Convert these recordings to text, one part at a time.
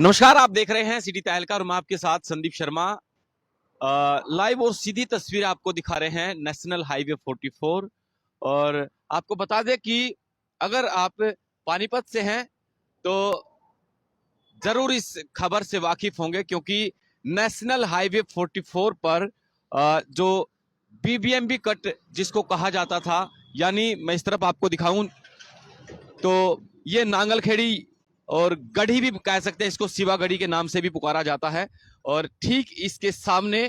नमस्कार, आप देख रहे हैं सिटी तहलका और मैं आपके साथ संदीप शर्मा। लाइव और सीधी तस्वीर आपको दिखा रहे हैं नेशनल हाईवे 44। और आपको बता दें कि अगर आप पानीपत से हैं तो जरूर इस खबर से वाकिफ होंगे, क्योंकि नेशनल हाईवे 44 पर जो बीबीएमबी कट जिसको कहा जाता था, यानी मैं इस तरफ आपको दिखाऊं तो ये नांगलखेड़ी और गढ़ी भी कह सकते हैं, इसको शिवा गढ़ी के नाम से भी पुकारा जाता है। और ठीक इसके सामने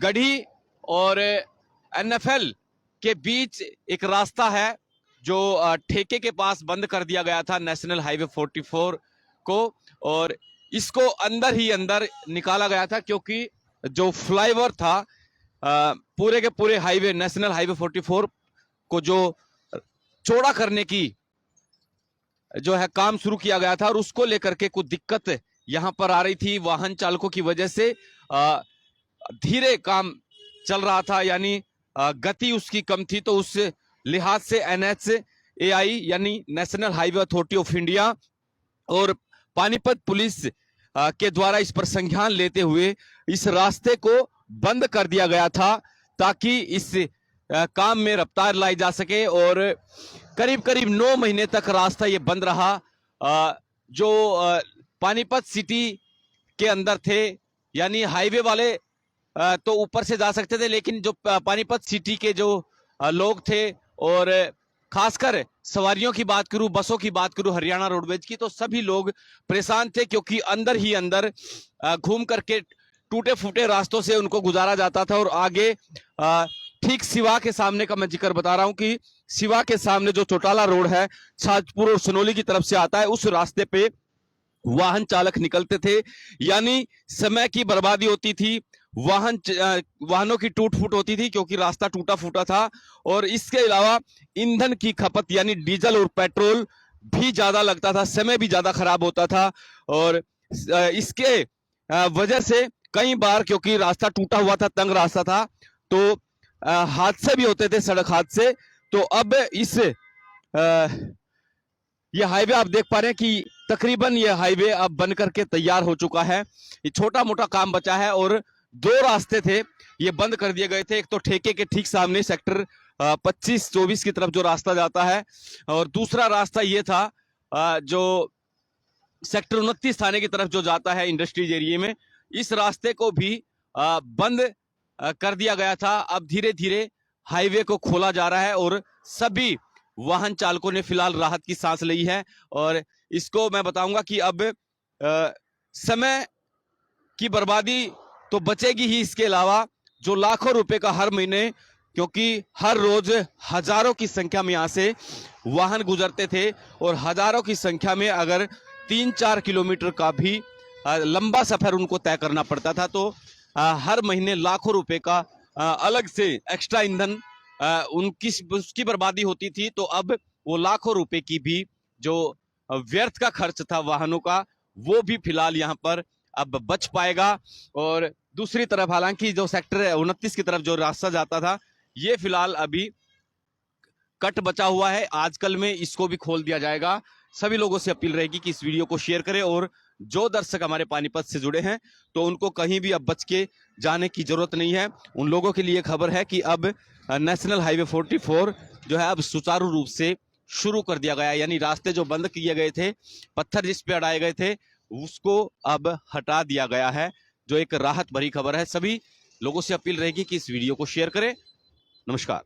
गढ़ी और एनएफएल के बीच एक रास्ता है जो ठेके के पास बंद कर दिया गया था नेशनल हाईवे 44 को, और इसको अंदर ही अंदर निकाला गया था, क्योंकि जो फ्लाईओवर था पूरे के पूरे हाईवे नेशनल हाईवे 44 को जो चौड़ा करने की जो है काम शुरू किया गया था, और उसको लेकर के कुछ दिक्कत यहां पर आ रही थी वाहन चालकों की वजह से। धीरे काम चल रहा था, यानी गति उसकी कम थी, तो उस लिहाज से NHAI यानी national highway authority of India और पानीपत पुलिस के द्वारा इस पर संज्ञान लेते हुए इस रास्ते को बंद कर दिया गया था, ताकि इस काम में रफ्तार लाई जा सके। और करीब करीब 9 महीने तक रास्ता ये बंद रहा। जो पानीपत सिटी के अंदर थे, यानी हाईवे वाले तो ऊपर से जा सकते थे, लेकिन जो पानीपत सिटी के जो लोग थे, और खासकर सवारियों की बात करूं, बसों की बात करूं हरियाणा रोडवेज की, तो सभी लोग परेशान थे, क्योंकि अंदर ही अंदर घूम करके टूटे फूटे रास्तों से उनको गुजारा जाता था। और आगे ठीक शिवा के सामने का मैं जिक्र बता रहा हूं कि शिवा के सामने जो चौटाला रोड है, छाजपुर और सनोली की तरफ से आता है, उस रास्ते पे वाहन चालक निकलते थे, यानी समय की बर्बादी होती थी, वाहनों की टूट फूट होती थी, क्योंकि रास्ता टूटा फूटा था। और इसके अलावा ईंधन की खपत यानी डीजल और पेट्रोल भी ज्यादा लगता था, समय भी ज्यादा खराब होता था। और इसके वजह से कई बार, क्योंकि रास्ता टूटा हुआ था, तंग रास्ता था, तो हादसे भी होते थे, सड़क हादसे। तो अब इस ये हाईवे आप देख पा रहे हैं कि तकरीबन ये हाईवे अब बन करके तैयार हो चुका है। ये छोटा मोटा काम बचा है, और 2 रास्ते थे ये बंद कर दिए गए थे। एक तो ठेके के ठीक सामने सेक्टर 25-24 की तरफ जो रास्ता जाता है, और दूसरा रास्ता ये था जो सेक्टर 29 थाने की तरफ जो जाता है इंडस्ट्रीज एरिया में। इस रास्ते को भी बंद कर दिया गया था। अब धीरे धीरे हाईवे को खोला जा रहा है, और सभी वाहन चालकों ने फिलहाल राहत की सांस ली है। और इसको मैं बताऊंगा कि अब समय की बर्बादी तो बचेगी ही, इसके अलावा जो लाखों रुपए का हर महीने, क्योंकि हर रोज हजारों की संख्या में यहां से वाहन गुजरते थे, और हजारों की संख्या में अगर 3-4 किलोमीटर का भी लंबा सफर उनको तय करना पड़ता था, तो हर महीने लाखों रुपए का अलग से एक्स्ट्रा ईंधन उसकी बर्बादी होती थी। तो अब वो लाखों रुपए की भी जो व्यर्थ का खर्च था वाहनों का, वो भी फिलहाल यहाँ पर अब बच पाएगा। और दूसरी तरफ हालांकि जो सेक्टर 29 की तरफ जो रास्ता जाता था, ये फिलहाल अभी कट बचा हुआ है, आजकल में इसको भी खोल दिया जाएगा। सभी लोगों से अपील रहेगी कि इस वीडियो को शेयर करें, और जो दर्शक हमारे पानीपत से जुड़े हैं तो उनको कहीं भी अब बच के जाने की जरूरत नहीं है। उन लोगों के लिए खबर है कि अब नेशनल हाईवे 44 जो है अब सुचारू रूप से शुरू कर दिया गया है, यानी रास्ते जो बंद किए गए थे, पत्थर जिस पे अड़ाए गए थे, उसको अब हटा दिया गया है, जो एक राहत भरी खबर है। सभी लोगों से अपील रहेगी कि इस वीडियो को शेयर करें। नमस्कार।